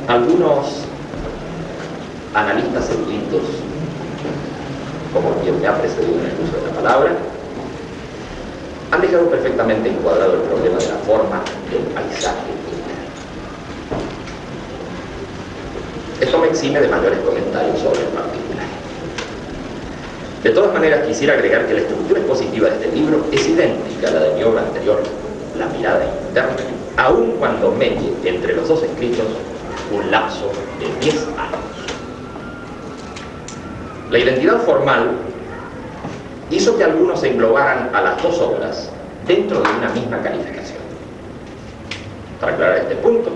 Algunos analistas eruditos, como quien me ha precedido en el uso de la palabra, han dejado perfectamente encuadrado el problema de la forma del paisaje interno. Esto me exime de mayores comentarios sobre el particular. De todas maneras, quisiera agregar que la estructura expositiva de este libro es idéntica a la de mi obra anterior, La mirada interna, aun cuando medie entre los dos escritos un lapso de 10 años. La identidad formal hizo que algunos englobaran a las dos obras dentro de una misma calificación. Para aclarar este punto,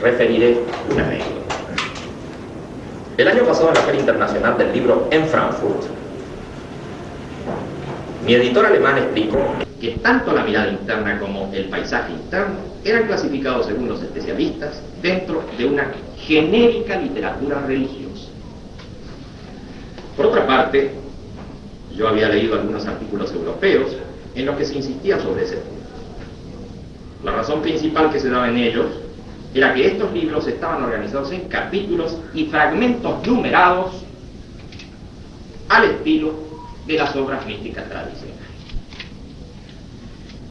referiré una anécdota. El año pasado, en la Feria Internacional del Libro en Frankfurt, mi editor alemán explicó que tanto la mirada interna como el paisaje interno eran clasificados, según los especialistas, dentro de una genérica literatura religiosa. Por otra parte, yo había leído algunos artículos europeos en los que se insistía sobre ese punto. La razón principal que se daba en ellos era que estos libros estaban organizados en capítulos y fragmentos numerados al estilo de las obras místicas tradicionales.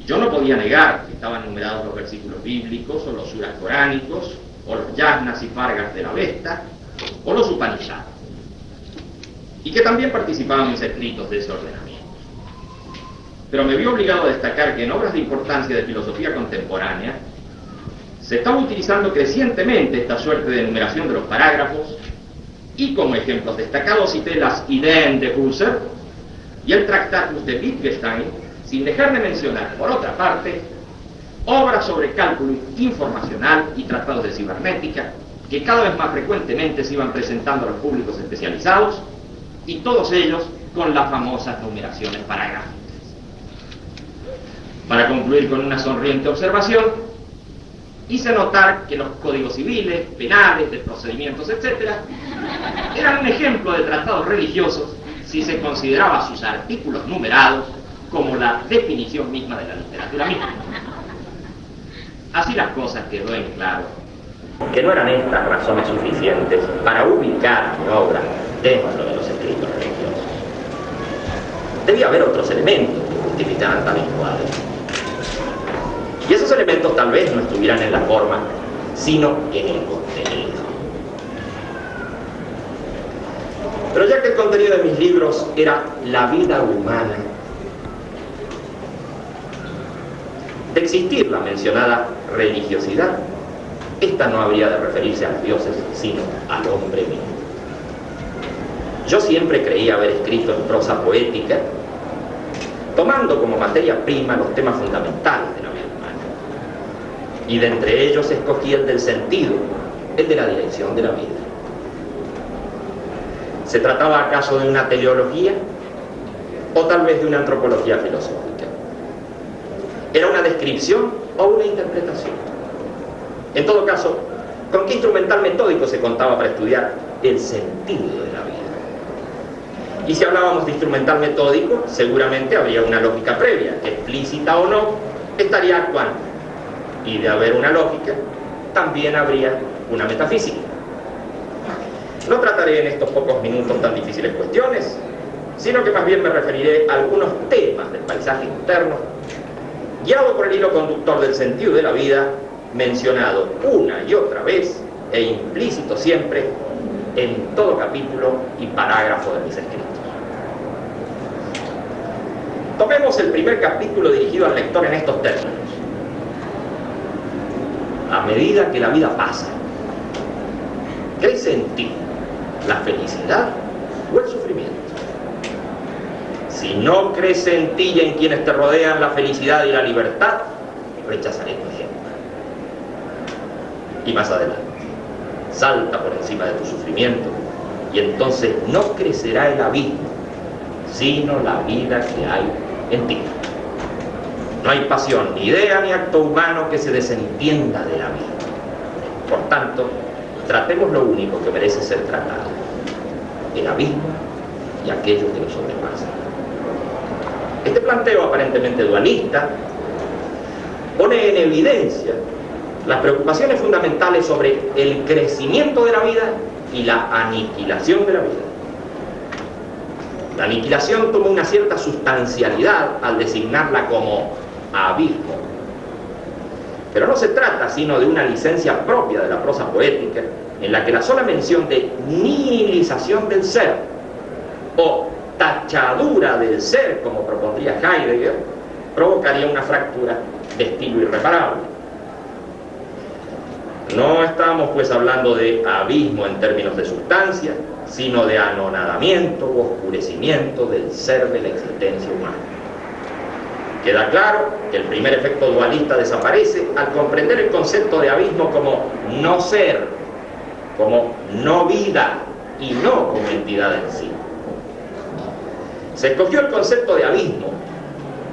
Yo no podía negar que estaban numerados los versículos bíblicos, o los suras coránicos, o los yajnas y fargas de la Avesta, o los Upanishads, y que también participaban mis escritos de ese ordenamiento. Pero me vi obligado a destacar que en obras de importancia de filosofía contemporánea se estaba utilizando crecientemente esta suerte de numeración de los parágrafos, y como ejemplos destacados cité las Ideen de Husserl y el Tractatus de Wittgenstein, sin dejar de mencionar, por otra parte, obras sobre cálculo informacional y tratados de cibernética, que cada vez más frecuentemente se iban presentando a los públicos especializados, y todos ellos con las famosas numeraciones paragráficas. Para concluir con una sonriente observación, hice notar que los códigos civiles, penales, de procedimientos, etc., eran un ejemplo de tratados religiosos si se consideraba sus artículos numerados como la definición misma de la literatura misma. Así las cosas quedó en claro que no eran estas razones suficientes para ubicar mi obra dentro de los escritos religiosos. Debía haber otros elementos que justificaran tal encuadre. Y esos elementos tal vez no estuvieran en la forma, sino en el contenido. Pero ya que el contenido de mis libros era la vida humana, de existir la mencionada religiosidad, esta no habría de referirse a los dioses, sino al hombre mismo. Yo siempre creí haber escrito en prosa poética, tomando como materia prima los temas fundamentales de la vida humana. Y de entre ellos escogí el del sentido, el de la dirección de la vida. ¿Se trataba acaso de una teleología o tal vez de una antropología filosófica? ¿Era una descripción o una interpretación? En todo caso, ¿con qué instrumental metódico se contaba para estudiar el sentido de la vida? Y si hablábamos de instrumental metódico, seguramente habría una lógica previa, que explícita o no, estaría actuando. Y de haber una lógica, también habría una metafísica. No trataré en estos pocos minutos tan difíciles cuestiones, sino que más bien me referiré a algunos temas del paisaje interno, guiado por el hilo conductor del sentido de la vida, mencionado una y otra vez, e implícito siempre, en todo capítulo y parágrafo de mis escritos. Tomemos el primer capítulo dirigido al lector en estos términos. A medida que la vida pasa, ¿crece en ti la felicidad o el sufrimiento? Si no crece en ti y en quienes te rodean la felicidad y la libertad, rechazaré tu ejemplo. Y más adelante, salta por encima de tu sufrimiento y entonces no crecerá el abismo, sino la vida que hay en ti. No hay pasión, ni idea, ni acto humano que se desentienda de la vida. Por tanto, tratemos lo único que merece ser tratado: el abismo y aquello que lo sobrepasa. Este planteo aparentemente dualista pone en evidencia las preocupaciones fundamentales sobre el crecimiento de la vida y la aniquilación de la vida. La aniquilación toma una cierta sustancialidad al designarla como abismo. Pero no se trata sino de una licencia propia de la prosa poética, en la que la sola mención de nihilización del ser o tachadura del ser, como propondría Heidegger, provocaría una fractura de estilo irreparable. No estamos pues hablando de abismo en términos de sustancia, sino de anonadamiento o oscurecimiento del ser de la existencia humana. Queda claro que el primer efecto dualista desaparece al comprender el concepto de abismo como no ser, como no vida y no como entidad en sí. Se escogió el concepto de abismo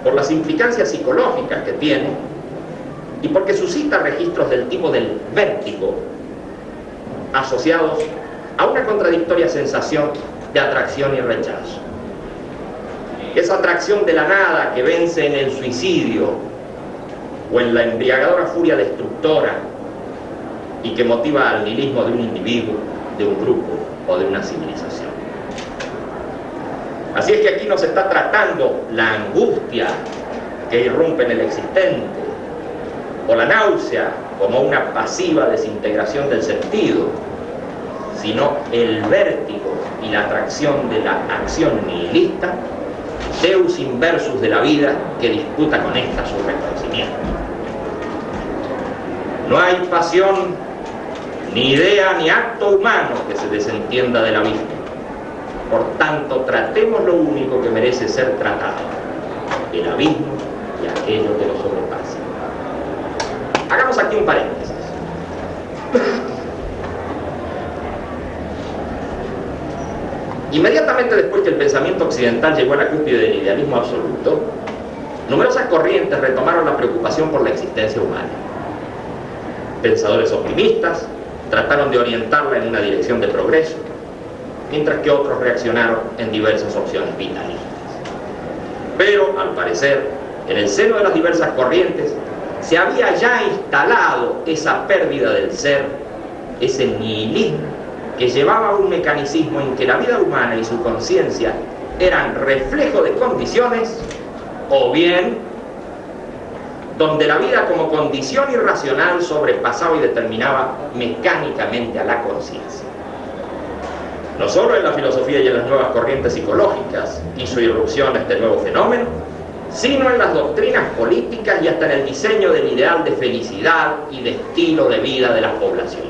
por las implicancias psicológicas que tiene y porque suscita registros del tipo del vértigo asociados a una contradictoria sensación de atracción y rechazo. Esa atracción de la nada que vence en el suicidio o en la embriagadora furia destructora y que motiva al nihilismo de un individuo, de un grupo o de una civilización. Así es que aquí no se está tratando la angustia que irrumpe en el existente o la náusea como una pasiva desintegración del sentido, sino el vértigo y la atracción de la acción nihilista, deus inversus de la vida, que disputa con esta su reconocimiento. No hay pasión, ni idea, ni acto humano que se desentienda del abismo. Por tanto, tratemos lo único que merece ser tratado: el abismo y aquello que lo sobrepasa. Hagamos aquí un paréntesis. Inmediatamente después que el pensamiento occidental llegó a la cúspide del idealismo absoluto, numerosas corrientes retomaron la preocupación por la existencia humana. Pensadores optimistas trataron de orientarla en una dirección de progreso, mientras que otros reaccionaron en diversas opciones vitalistas. Pero, al parecer, en el seno de las diversas corrientes se había ya instalado esa pérdida del ser, ese nihilismo, que llevaba a un mecanismo en que la vida humana y su conciencia eran reflejo de condiciones, o bien donde la vida como condición irracional sobrepasaba y determinaba mecánicamente a la conciencia. No solo en la filosofía y en las nuevas corrientes psicológicas hizo irrupción este nuevo fenómeno, sino en las doctrinas políticas y hasta en el diseño del ideal de felicidad y de estilo de vida de las poblaciones.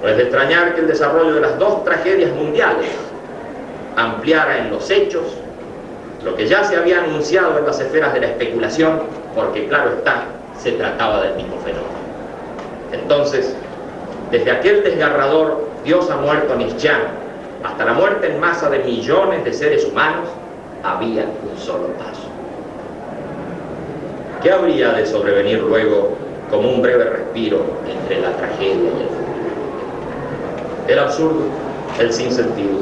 No es de extrañar que el desarrollo de las dos tragedias mundiales ampliara en los hechos lo que ya se había anunciado en las esferas de la especulación, porque claro está, se trataba del mismo fenómeno. Entonces, desde aquel desgarrador Dios ha muerto Nietzscheano hasta la muerte en masa de millones de seres humanos, había un solo paso. ¿Qué habría de sobrevenir luego como un breve respiro entre la tragedia y el futuro? El absurdo, el sinsentido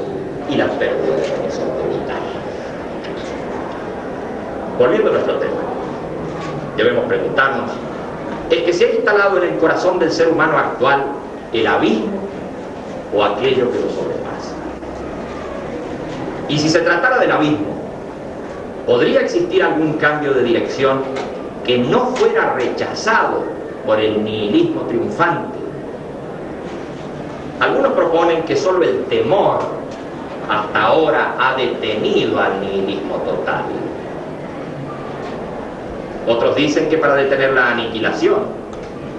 y la pérdida de horizonte vital. Volviendo a nuestro tema, debemos preguntarnos: ¿es que se ha instalado en el corazón del ser humano actual el abismo o aquello que lo sobrepasa? Y si se tratara del abismo, ¿podría existir algún cambio de dirección que no fuera rechazado por el nihilismo triunfante? Algunos proponen que solo el temor hasta ahora ha detenido al nihilismo total. Otros dicen que para detener la aniquilación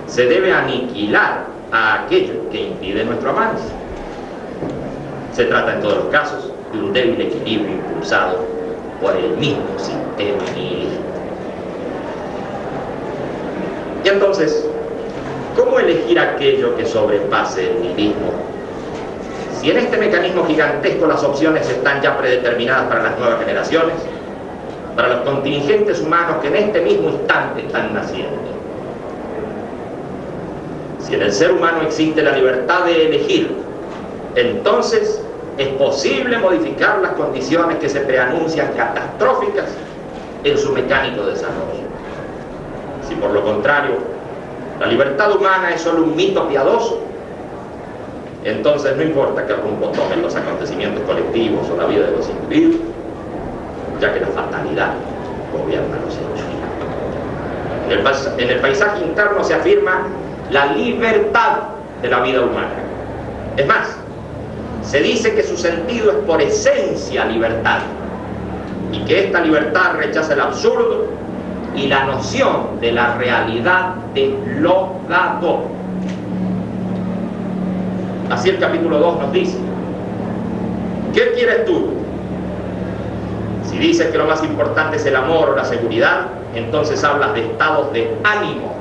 se debe aniquilar a aquello que impide nuestro avance. Se trata en todos los casos de un débil equilibrio impulsado por el mismo sistema nihilista. Y entonces, ¿cómo elegir aquello que sobrepase el nihilismo? Si en este mecanismo gigantesco las opciones están ya predeterminadas para las nuevas generaciones, para los contingentes humanos que en este mismo instante están naciendo. Si en el ser humano existe la libertad de elegir, entonces es posible modificar las condiciones que se preanuncian catastróficas en su mecánico desarrollo. Si por lo contrario la libertad humana es solo un mito piadoso, entonces no importa qué rumbo tomen los acontecimientos colectivos o la vida de los individuos, ya que la fatalidad gobierna los hechos. En el paisaje interno se afirma la libertad de la vida humana. Es más, se dice que su sentido es por esencia libertad, y que esta libertad rechaza el absurdo y la noción de la realidad de lo dado. Así el capítulo 2 nos dice: ¿qué quieres tú? Si dices que lo más importante es el amor o la seguridad, entonces hablas de estados de ánimo,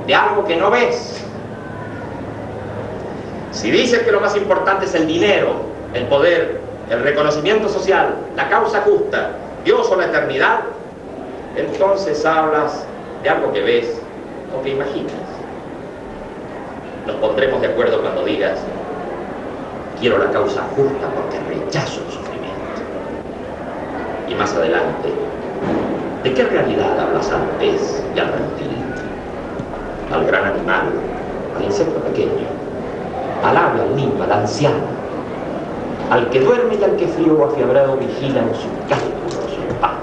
de algo que no ves. Si dices que lo más importante es el dinero, el poder, el reconocimiento social, la causa justa, Dios o la eternidad, entonces hablas de algo que ves o que imaginas. Nos pondremos de acuerdo cuando digas: quiero la causa justa porque rechazo el sufrimiento. Y más adelante, ¿de qué realidad hablas al pez y al reptil, al gran animal, al insecto pequeño, al ave, al niño, al anciano, al que duerme y al que frío o afiabrado vigila en su cálculo, su pan?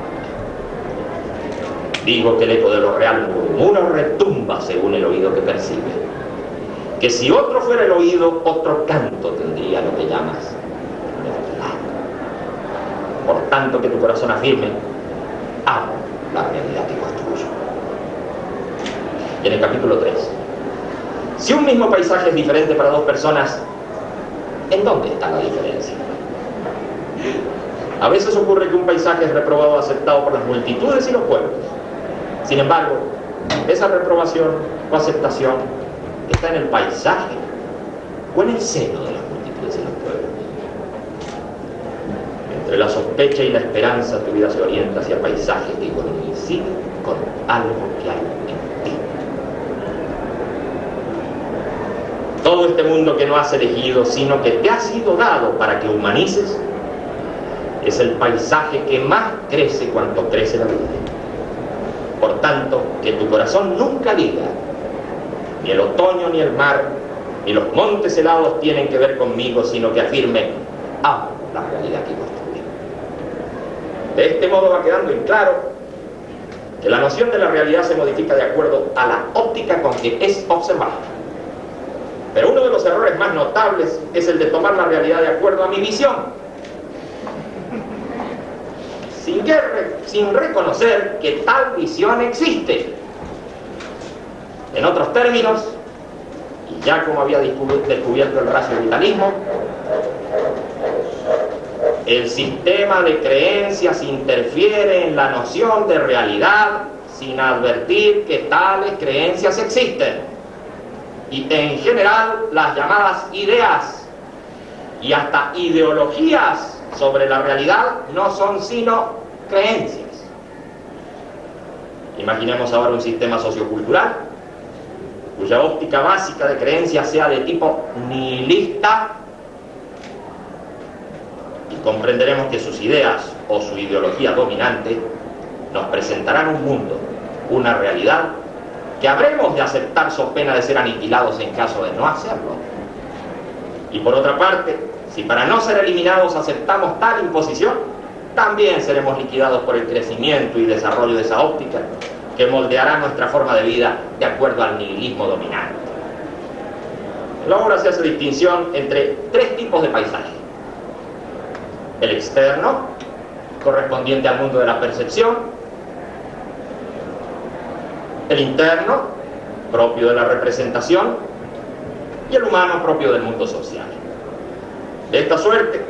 Digo que el eco de lo real murmura o retumba según el oído que percibe. Que si otro fuera el oído, otro canto tendría lo que llamas verdad. Por tanto, que tu corazón afirme: amo la realidad que construyo. Y en el capítulo 3, si un mismo paisaje es diferente para dos personas, ¿en dónde está la diferencia? A veces ocurre que un paisaje es reprobado o aceptado por las multitudes y los pueblos. Sin embargo, esa reprobación o aceptación está en el paisaje o en el seno de las multitudes y los pueblos. Entre la sospecha y la esperanza, tu vida se orienta hacia paisajes que coinciden con algo que hay en ti. Todo este mundo que no has elegido, sino que te ha sido dado para que humanices, es el paisaje que más crece cuanto crece la vida. Por tanto, que tu corazón nunca diga: ni el otoño ni el mar, ni los montes helados tienen que ver conmigo, sino que afirme: amo la realidad que construyo. De este modo va quedando en claro que la noción de la realidad se modifica de acuerdo a la óptica con que es observada. Pero uno de los errores más notables es el de tomar la realidad de acuerdo a mi visión, sin reconocer que tal visión existe. En otros términos, y ya como había descubierto el racionalismo, el sistema de creencias interfiere en la noción de realidad sin advertir que tales creencias existen. Y en general las llamadas ideas y hasta ideologías sobre la realidad no son sino creencias. Imaginemos ahora un sistema sociocultural cuya óptica básica de creencias sea de tipo nihilista, y comprenderemos que sus ideas o su ideología dominante nos presentarán un mundo, una realidad que habremos de aceptar so pena de ser aniquilados en caso de no hacerlo. Y por otra parte, si para no ser eliminados aceptamos tal imposición, también seremos liquidados por el crecimiento y desarrollo de esa óptica que moldeará nuestra forma de vida de acuerdo al nihilismo dominante. En la obra se hace distinción entre tres tipos de paisaje: el externo, correspondiente al mundo de la percepción; el interno, propio de la representación; y el humano, propio del mundo social. De esta suerte,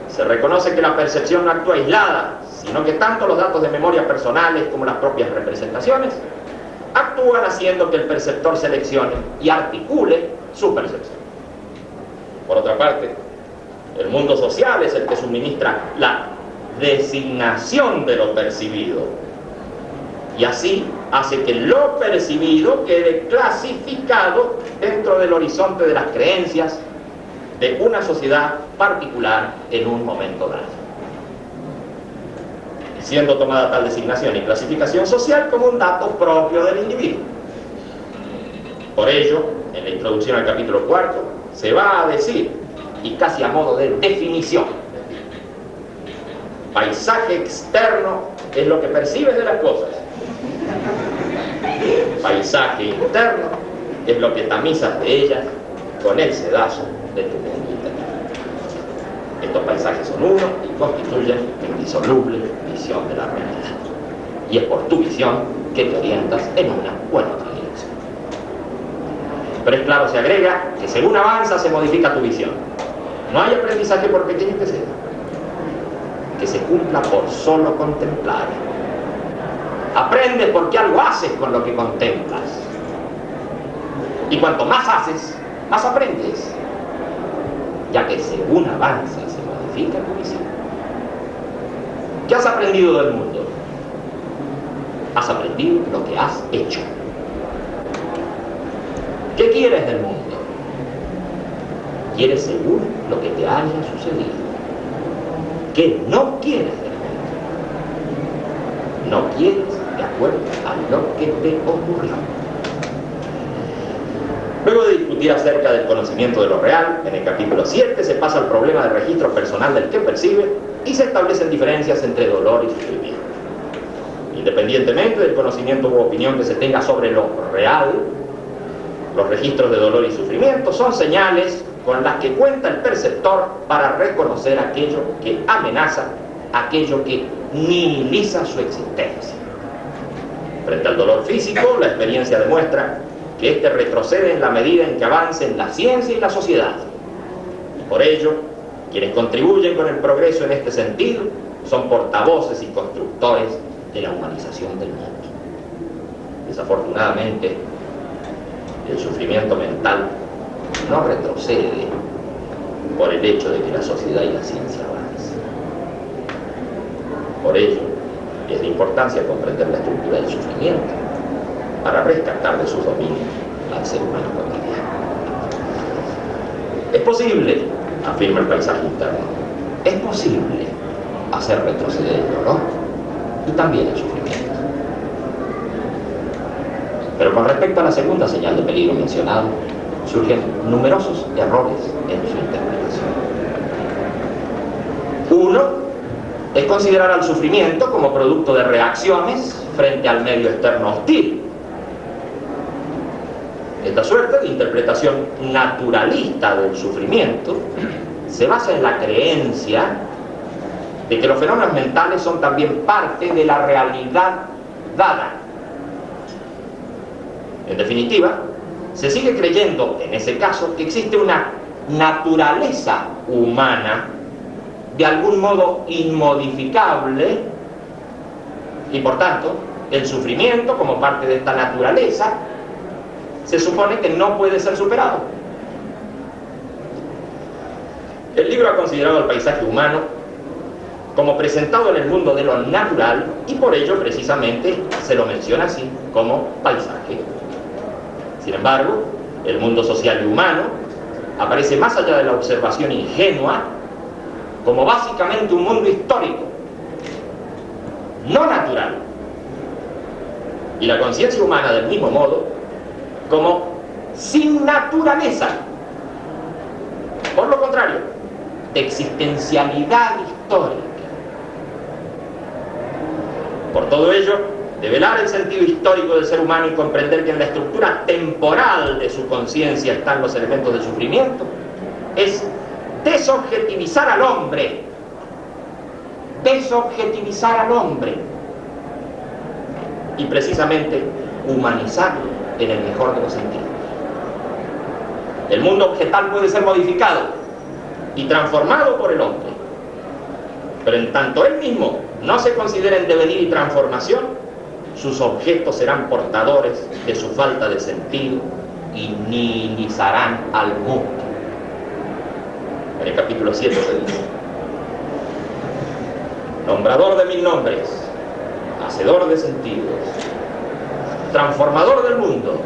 se reconoce que la percepción no actúa aislada, sino que tanto los datos de memoria personales como las propias representaciones actúan haciendo que el perceptor seleccione y articule su percepción. Por otra parte, el mundo social es el que suministra la designación de lo percibido, y así hace que lo percibido quede clasificado dentro del horizonte de las creencias de una sociedad particular en un momento dado, siendo tomada tal designación y clasificación social como un dato propio del individuo. Por ello, en la introducción al capítulo 4, se va a decir, y casi a modo de definición, paisaje externo es lo que percibes de las cosas. Paisaje interno es lo que tamizas de ellas con el sedazo de tu mundo interior. Estos paisajes son uno y constituyen indisoluble visión de la realidad. Y es por tu visión que te orientas en una o en otra dirección. Pero es claro, se agrega que según avanza se modifica tu visión. No hay aprendizaje por pequeño que sea, que se cumpla por solo contemplar. Aprendes porque algo haces con lo que contemplas. Y cuanto más haces, más aprendes, ya que según avanza se modifica tu visión. ¿Qué has aprendido del mundo? Has aprendido lo que has hecho. ¿Qué quieres del mundo? Quieres según lo que te haya sucedido. ¿Qué no quieres del mundo? No quieres de acuerdo a lo que te ocurrió. Luego de discutir acerca del conocimiento de lo real, en el capítulo 7 se pasa al problema del registro personal del que percibe y se establecen diferencias entre dolor y sufrimiento. Independientemente del conocimiento u opinión que se tenga sobre lo real, los registros de dolor y sufrimiento son señales con las que cuenta el perceptor para reconocer aquello que amenaza, aquello que nihiliza su existencia. Frente al dolor físico, la experiencia demuestra que éste retrocede en la medida en que avancen la ciencia y la sociedad. Por ello, quienes contribuyen con el progreso en este sentido son portavoces y constructores de la humanización del mundo. Desafortunadamente, el sufrimiento mental no retrocede por el hecho de que la sociedad y la ciencia avancen. Por ello, es de importancia comprender la estructura del sufrimiento para rescatar de sus dominios al ser humano cotidiano. Es posible, afirma el paisaje interno, es posible hacer retroceder el dolor y también el sufrimiento. Pero con respecto a la segunda señal de peligro mencionado, surgen numerosos errores en su interpretación. Uno es considerar al sufrimiento como producto de reacciones frente al medio externo hostil. Esta suerte de interpretación naturalista del sufrimiento se basa en la creencia de que los fenómenos mentales son también parte de la realidad dada. En definitiva, se sigue creyendo, en ese caso, que existe una naturaleza humana de algún modo inmodificable y, por tanto, el sufrimiento, como parte de esta naturaleza, se supone que no puede ser superado. El libro ha considerado el paisaje humano como presentado en el mundo de lo natural y por ello, precisamente, se lo menciona así, como paisaje. Sin embargo, el mundo social y humano aparece más allá de la observación ingenua como básicamente un mundo histórico, no natural. Y la conciencia humana, del mismo modo, como sin naturaleza. Por lo contrario, de existencialidad histórica. Por todo ello, develar el sentido histórico del ser humano y comprender que en la estructura temporal de su conciencia están los elementos del sufrimiento, es desobjetivizar al hombre. Desobjetivizar al hombre. Y precisamente humanizarlo en el mejor de los sentidos. El mundo objetal puede ser modificado y transformado por el hombre, pero en tanto él mismo no se considera en devenir y transformación, sus objetos serán portadores de su falta de sentido y nihilizarán al mundo. En el capítulo 7 se dice: nombrador de mil nombres, hacedor de sentidos, transformador del mundo,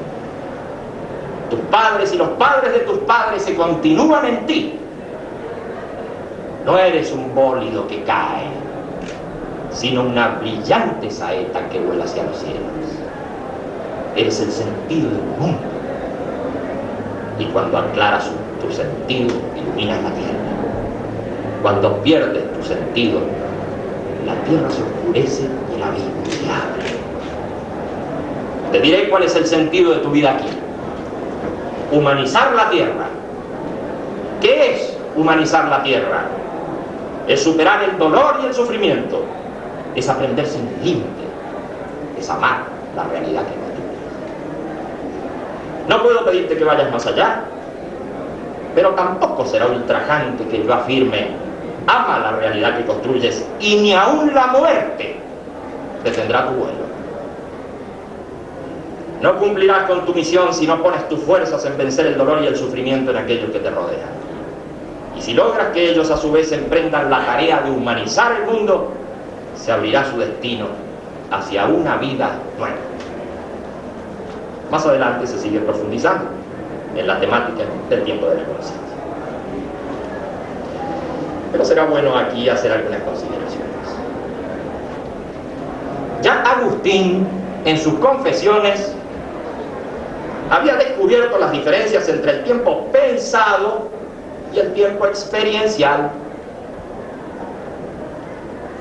tus padres y los padres de tus padres se continúan en ti. No eres un bólido que cae, sino una brillante saeta que vuela hacia los cielos. Eres el sentido del mundo Y cuando aclaras tu sentido, iluminas la tierra. Cuando pierdes tu sentido, la tierra se oscurece y el abismo se abre. Te diré cuál es el sentido de tu vida aquí. Humanizar la tierra. ¿Qué es humanizar la tierra? Es superar el dolor y el sufrimiento. Es aprender sin límite. Es amar la realidad que construyes. No puedo pedirte que vayas más allá, pero tampoco será ultrajante que yo afirme: ama la realidad que construyes y ni aun la muerte detendrá tu vuelo. No cumplirás con tu misión si no pones tus fuerzas en vencer el dolor y el sufrimiento en aquellos que te rodean. Y si logras que ellos a su vez emprendan la tarea de humanizar el mundo, se abrirá su destino hacia una vida nueva. Más adelante se sigue profundizando en la temática del tiempo de la conciencia. Pero será bueno aquí hacer algunas consideraciones. Ya Agustín, en sus confesiones, había descubierto las diferencias entre el tiempo pensado y el tiempo experiencial.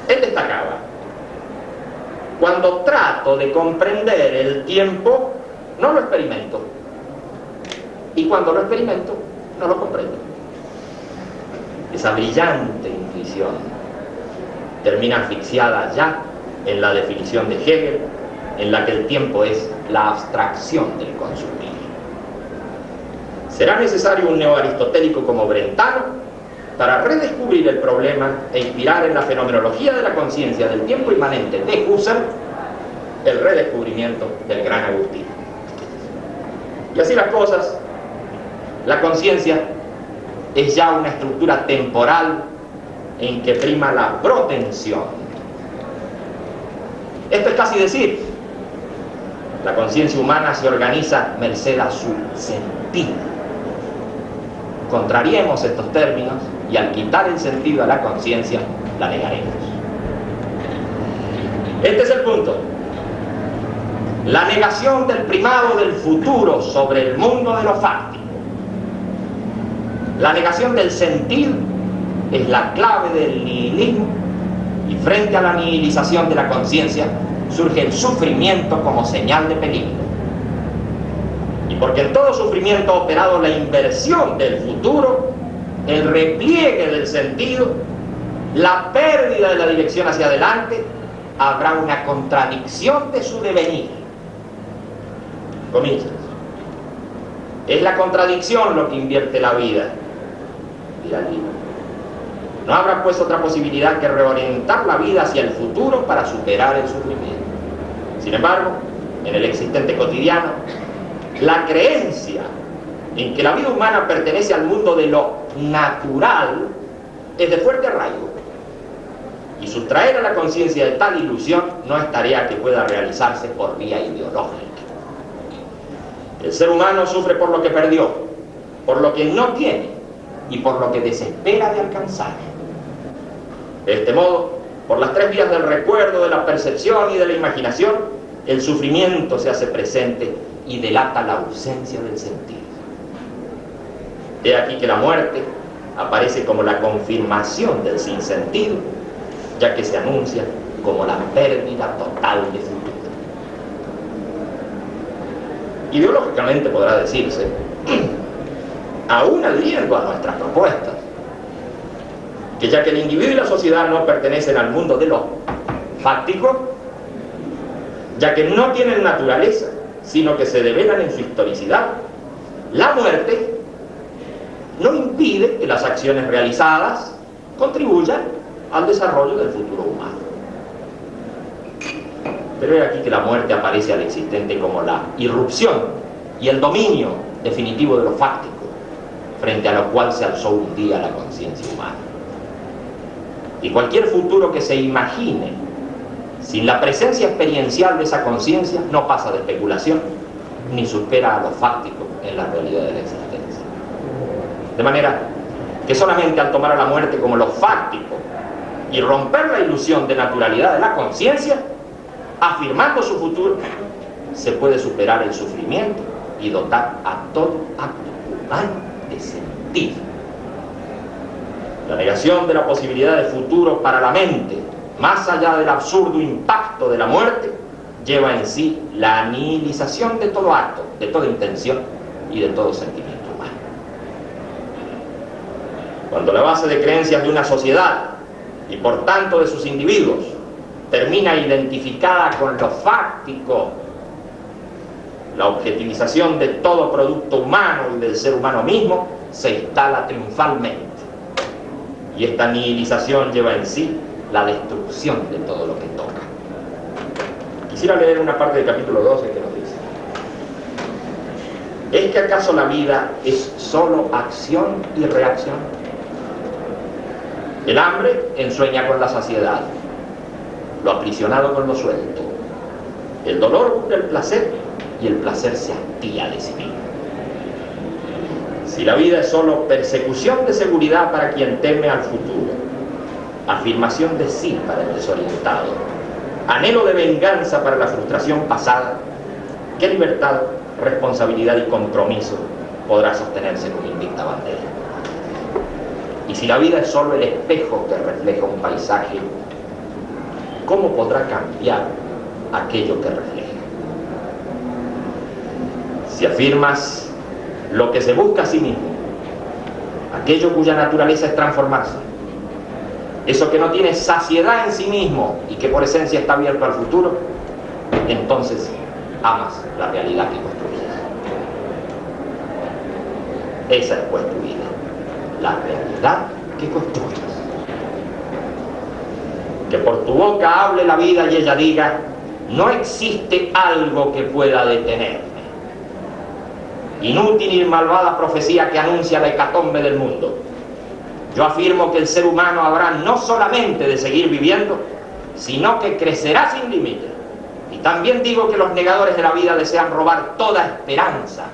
Él destacaba: cuando trato de comprender el tiempo, no lo experimento, y cuando lo experimento, no lo comprendo. Esa brillante intuición termina asfixiada ya en la definición de Hegel, en la que el tiempo es la abstracción del consumir. Será necesario un neoaristotélico como Brentano para redescubrir el problema e inspirar en la fenomenología de la conciencia del tiempo inmanente de Husserl el redescubrimiento del gran Agustín. Y así las cosas, la conciencia es ya una estructura temporal en que prima la protensión. Esto es casi decir, la conciencia humana se organiza merced a su sentido. Contrariemos estos términos y al quitar el sentido a la conciencia, la negaremos. Este es el punto. La negación del primado del futuro sobre el mundo de lo fáctico. La negación del sentido es la clave del nihilismo, y frente a la nihilización de la conciencia surge el sufrimiento como señal de peligro. Y porque en todo sufrimiento ha operado la inversión del futuro, el repliegue del sentido, la pérdida de la dirección hacia adelante, habrá una contradicción de su devenir. Comillas. Es la contradicción lo que invierte la vida, dirá el libro. No habrá pues otra posibilidad que reorientar la vida hacia el futuro para superar el sufrimiento. Sin embargo, en el existente cotidiano, la creencia en que la vida humana pertenece al mundo de lo natural es de fuerte arraigo. Y sustraer a la conciencia de tal ilusión no es tarea que pueda realizarse por vía ideológica. El ser humano sufre por lo que perdió, por lo que no tiene y por lo que desespera de alcanzar. De este modo, por las tres vías del recuerdo, de la percepción y de la imaginación, el sufrimiento se hace presente y delata la ausencia del sentido. He aquí que la muerte aparece como la confirmación del sinsentido, ya que se anuncia como la pérdida total de futuro. Ideológicamente podrá decirse, aún adhiriendo a nuestras propuestas, que ya que el individuo y la sociedad no pertenecen al mundo de lo fáctico, ya que no tienen naturaleza, sino que se develan en su historicidad, la muerte no impide que las acciones realizadas contribuyan al desarrollo del futuro humano. Pero es aquí que la muerte aparece al existente como la irrupción y el dominio definitivo de lo fáctico, frente a lo cual se alzó un día la conciencia humana. Y cualquier futuro que se imagine sin la presencia experiencial de esa conciencia no pasa de especulación ni supera a lo fáctico en la realidad de la existencia. De manera que solamente al tomar a la muerte como lo fáctico y romper la ilusión de naturalidad de la conciencia, afirmando su futuro, se puede superar el sufrimiento y dotar a todo acto han de sentir. La negación de la posibilidad de futuro para la mente, más allá del absurdo impacto de la muerte, lleva en sí la nihilización de todo acto, de toda intención y de todo sentimiento humano. Cuando la base de creencias de una sociedad, y por tanto de sus individuos, termina identificada con lo fáctico, la objetivización de todo producto humano y del ser humano mismo se instala triunfalmente. Y esta nihilización lleva en sí la destrucción de todo lo que toca. Quisiera leer una parte del capítulo 12 que nos dice: ¿es que acaso la vida es solo acción y reacción? El hambre ensueña con la saciedad, lo aprisionado con lo suelto. El dolor busca el placer y el placer se hastía de sí mismo. Si la vida es solo persecución de seguridad para quien teme al futuro, afirmación de sí para el desorientado, anhelo de venganza para la frustración pasada, ¿qué libertad, responsabilidad y compromiso podrá sostenerse con invicta bandera? Y si la vida es solo el espejo que refleja un paisaje, ¿cómo podrá cambiar aquello que refleja? Si afirmas lo que se busca a sí mismo, aquello cuya naturaleza es transformarse, eso que no tiene saciedad en sí mismo y que por esencia está abierto al futuro, entonces amas la realidad que construyes. Esa es pues tu vida, la realidad que construyes. Que por tu boca hable la vida y ella diga: no existe algo que pueda detenerme. Inútil y malvada profecía que anuncia la hecatombe del mundo. Yo afirmo que el ser humano habrá no solamente de seguir viviendo, sino que crecerá sin límite. Y también digo que los negadores de la vida desean robar toda esperanza,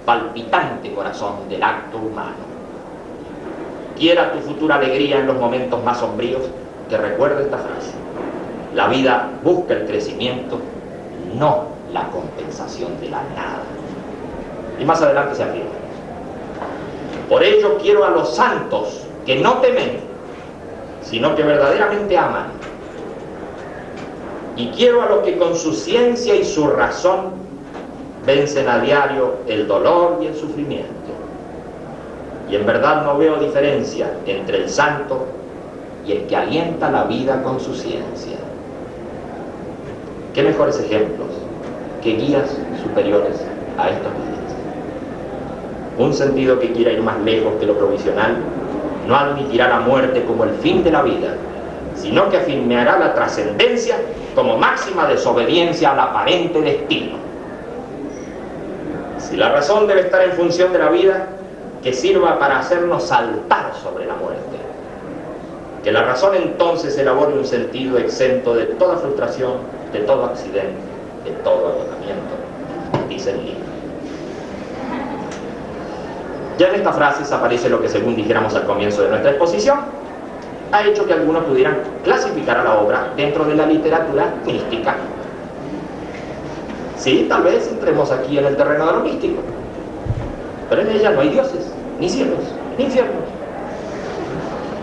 palpitante corazón del acto humano. Quiera tu futura alegría en los momentos más sombríos, que recuerde esta frase: la vida busca el crecimiento, no la compensación de la nada. Y más adelante se afirma: por ello quiero a los santos que no temen, sino que verdaderamente aman. Y quiero a los que con su ciencia y su razón vencen a diario el dolor y el sufrimiento. Y en verdad no veo diferencia entre el santo y el que alienta la vida con su ciencia. ¿Qué mejores ejemplos que guías superiores a estos vidas? Un sentido que quiera ir más lejos que lo provisional no admitirá la muerte como el fin de la vida, sino que afirmará la trascendencia como máxima desobediencia al aparente destino. Si la razón debe estar en función de la vida, que sirva para hacernos saltar sobre la muerte. Que la razón entonces elabore un sentido exento de toda frustración, de todo accidente, de todo agotamiento, dice el libro. Ya en estas frases aparece lo que, según dijéramos al comienzo de nuestra exposición, ha hecho que algunos pudieran clasificar a la obra dentro de la literatura mística. Sí, tal vez entremos aquí en el terreno de lo místico, pero en ella no hay dioses, ni cielos, ni infiernos.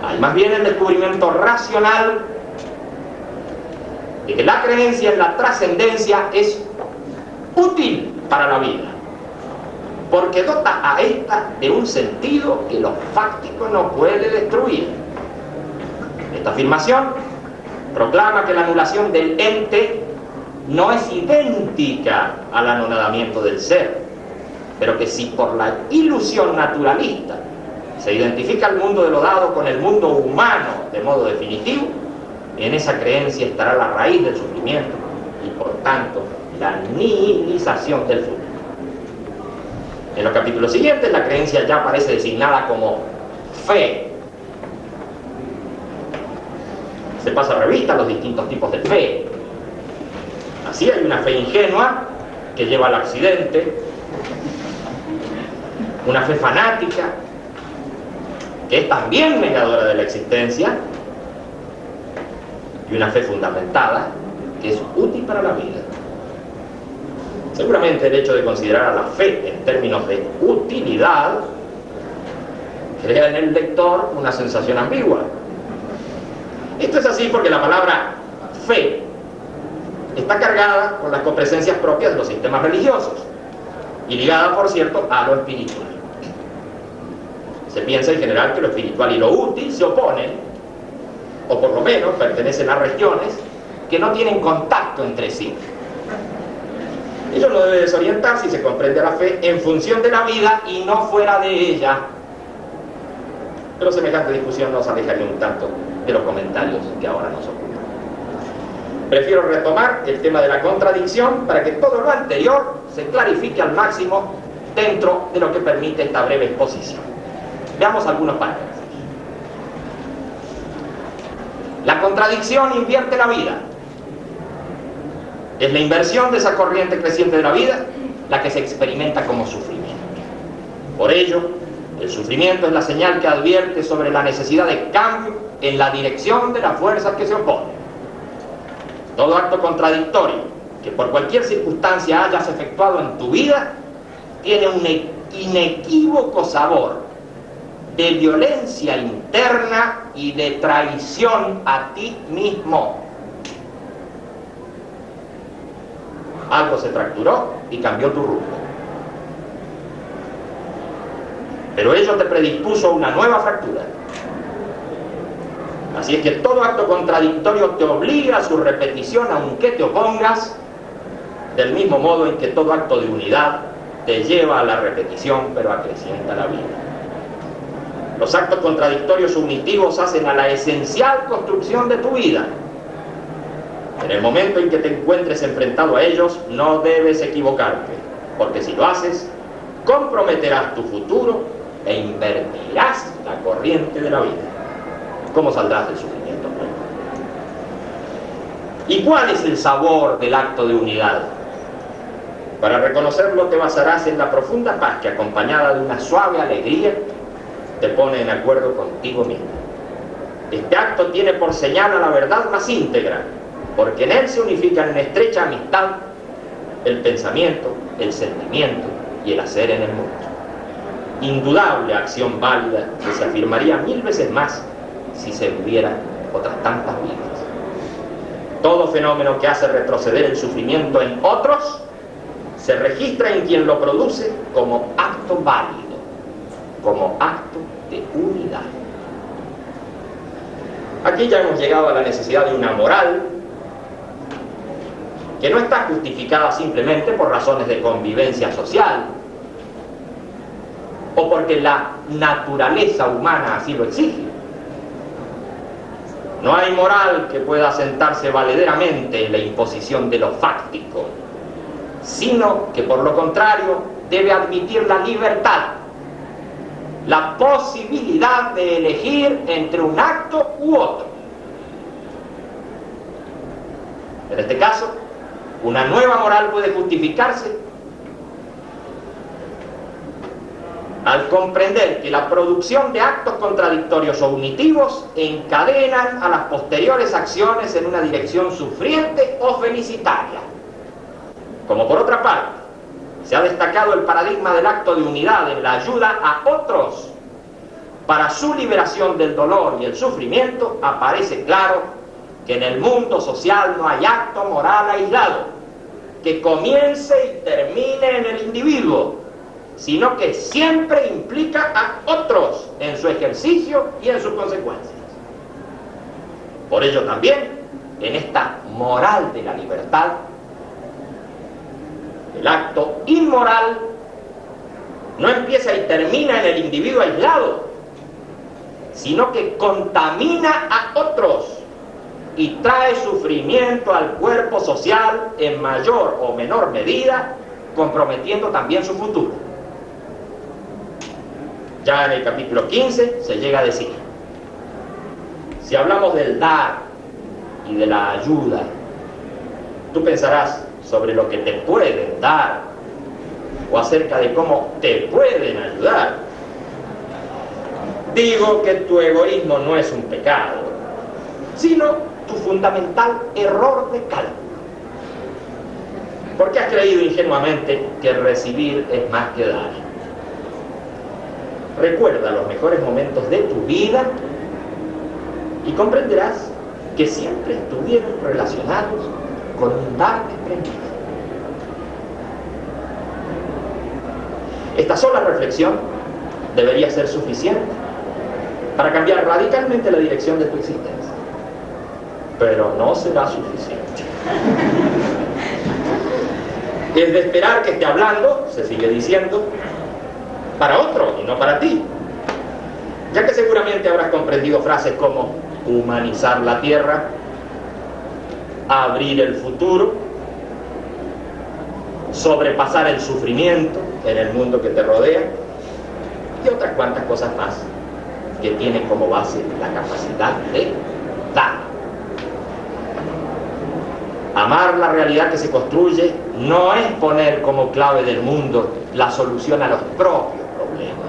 Hay más bien el descubrimiento racional de que la creencia en la trascendencia es útil para la vida, porque dota a esta de un sentido que lo fáctico no puede destruir. Esta afirmación proclama que la anulación del ente no es idéntica al anonadamiento del ser, pero que si por la ilusión naturalista se identifica el mundo de lo dado con el mundo humano de modo definitivo, en esa creencia estará la raíz del sufrimiento y por tanto la nihilización del futuro. En los capítulos siguientes la creencia ya aparece designada como fe. Se pasa revista a los distintos tipos de fe. Así hay una fe ingenua que lleva al accidente, una fe fanática que es también negadora de la existencia, y una fe fundamentada que es útil para la vida. Seguramente el hecho de considerar a la fe en términos de utilidad crea en el lector una sensación ambigua. Esto es así porque la palabra fe está cargada con las copresencias propias de los sistemas religiosos y ligada, por cierto, a lo espiritual. Se piensa en general que lo espiritual y lo útil se oponen, o por lo menos pertenecen a regiones que no tienen contacto entre sí. Ello no debe desorientar si se comprende la fe en función de la vida y no fuera de ella. Pero semejante discusión nos alejaría un tanto de los comentarios que ahora nos ocupan. Prefiero retomar el tema de la contradicción para que todo lo anterior se clarifique al máximo dentro de lo que permite esta breve exposición. Veamos algunos párrafos. La contradicción invierte la vida. Es la inversión de esa corriente creciente de la vida la que se experimenta como sufrimiento. Por ello, el sufrimiento es la señal que advierte sobre la necesidad de cambio en la dirección de las fuerzas que se oponen. Todo acto contradictorio que por cualquier circunstancia hayas efectuado en tu vida tiene un inequívoco sabor de violencia interna y de traición a ti mismo. Algo se fracturó y cambió tu rumbo. Pero ello te predispuso a una nueva fractura. Así es que todo acto contradictorio te obliga a su repetición aunque te opongas, del mismo modo en que todo acto de unidad te lleva a la repetición pero acrecienta la vida. Los actos contradictorios unitivos hacen a la esencial construcción de tu vida. En el momento en que te encuentres enfrentado a ellos, no debes equivocarte, porque si lo haces, comprometerás tu futuro e invertirás la corriente de la vida. ¿Cómo saldrás del sufrimiento? ¿Y cuál es el sabor del acto de unidad? Para reconocerlo te basarás en la profunda paz que, acompañada de una suave alegría, te pone en acuerdo contigo mismo. Este acto tiene por señal a la verdad más íntegra, porque en él se unifican en estrecha amistad el pensamiento, el sentimiento y el hacer en el mundo. Indudable acción válida que se afirmaría 1000 veces más si se viviera otras tantas vidas. Todo fenómeno que hace retroceder el sufrimiento en otros se registra en quien lo produce como acto válido, como acto de unidad. Aquí ya hemos llegado a la necesidad de una moral que no está justificada simplemente por razones de convivencia social o porque la naturaleza humana así lo exige. No hay moral que pueda asentarse valederamente en la imposición de lo fáctico, sino que por lo contrario debe admitir la libertad, la posibilidad de elegir entre un acto u otro. En este caso, una nueva moral puede justificarse al comprender que la producción de actos contradictorios o unitivos encadenan a las posteriores acciones en una dirección sufriente o felicitaria. Como por otra parte, se ha destacado el paradigma del acto de unidad en la ayuda a otros para su liberación del dolor y el sufrimiento, aparece claro que en el mundo social no hay acto moral aislado que comience y termine en el individuo, sino que siempre implica a otros en su ejercicio y en sus consecuencias. Por ello también, en esta moral de la libertad, el acto inmoral no empieza y termina en el individuo aislado, sino que contamina a otros y trae sufrimiento al cuerpo social en mayor o menor medida, comprometiendo también su futuro. Ya en el capítulo 15 se llega a decir: si hablamos del dar y de la ayuda, tú pensarás sobre lo que te pueden dar o acerca de cómo te pueden ayudar. Digo que tu egoísmo no es un pecado, sino tu fundamental error de cálculo, porque has creído ingenuamente que recibir es más que dar. recuerda los mejores momentos de tu vida y comprenderás que siempre estuvieron relacionados con un dar desprendido. Esta sola reflexión debería ser suficiente para cambiar radicalmente la dirección de tu existencia. Pero no será suficiente. Es de esperar que esté hablando, se sigue diciendo, para otro y no para ti, ya que seguramente habrás comprendido frases como humanizar la tierra, abrir el futuro, sobrepasar el sufrimiento en el mundo que te rodea y otras cuantas cosas más que tienen como base la capacidad de dar. Amar la realidad que se construye no es poner como clave del mundo la solución a los propios problemas.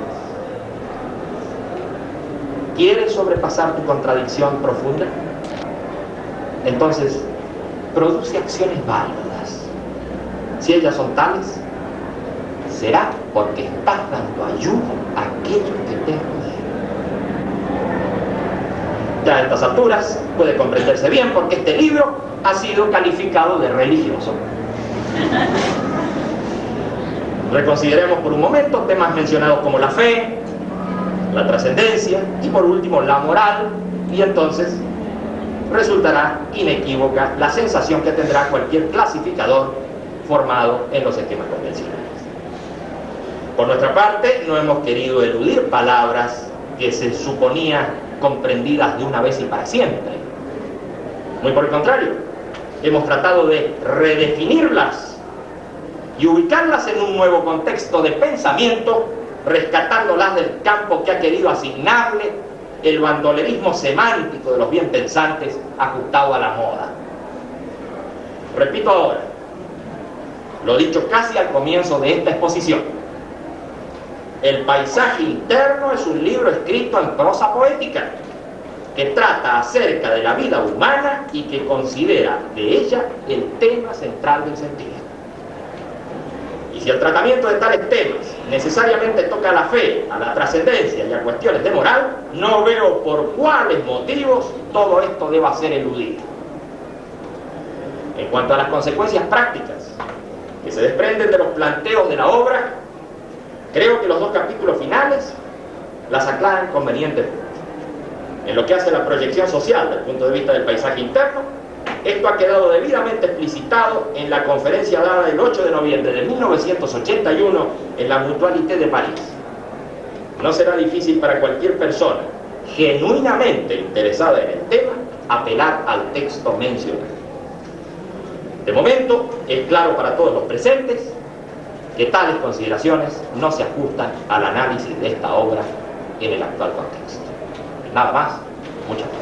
¿Quieres sobrepasar tu contradicción profunda? Entonces, produce acciones válidas. Si ellas son tales, será porque estás dando ayuda a aquellos que te rodean. Ya a estas alturas puede comprenderse bien porque este libro ha sido calificado de religioso. Reconsideremos por un momento temas mencionados como la fe, la trascendencia y por último la moral, y entonces resultará inequívoca la sensación que tendrá cualquier clasificador formado en los esquemas convencionales. Por nuestra parte, no hemos querido eludir palabras que se suponía comprendidas de una vez y para siempre. Muy por el contrario, hemos tratado de redefinirlas y ubicarlas en un nuevo contexto de pensamiento, rescatándolas del campo que ha querido asignarle el bandolerismo semántico de los bien pensantes ajustado a la moda. Repito ahora lo dicho casi al comienzo de esta exposición: El paisaje interno es un libro escrito en prosa poética que trata acerca de la vida humana y que considera de ella el tema central del sentido. Y si el tratamiento de tales temas necesariamente toca a la fe, a la trascendencia y a cuestiones de moral, no veo por cuáles motivos todo esto deba ser eludido. En cuanto a las consecuencias prácticas que se desprenden de los planteos de la obra, creo que los dos capítulos finales las aclaran convenientemente. En lo que hace a la proyección social desde el punto de vista del paisaje interno, esto ha quedado debidamente explicitado en la conferencia dada el 8 de noviembre de 1981 en la Mutualité de París. No será difícil para cualquier persona genuinamente interesada en el tema apelar al texto mencionado. De momento, es claro para todos los presentes que tales consideraciones no se ajustan al análisis de esta obra en el actual contexto. Nada más. Muchas gracias.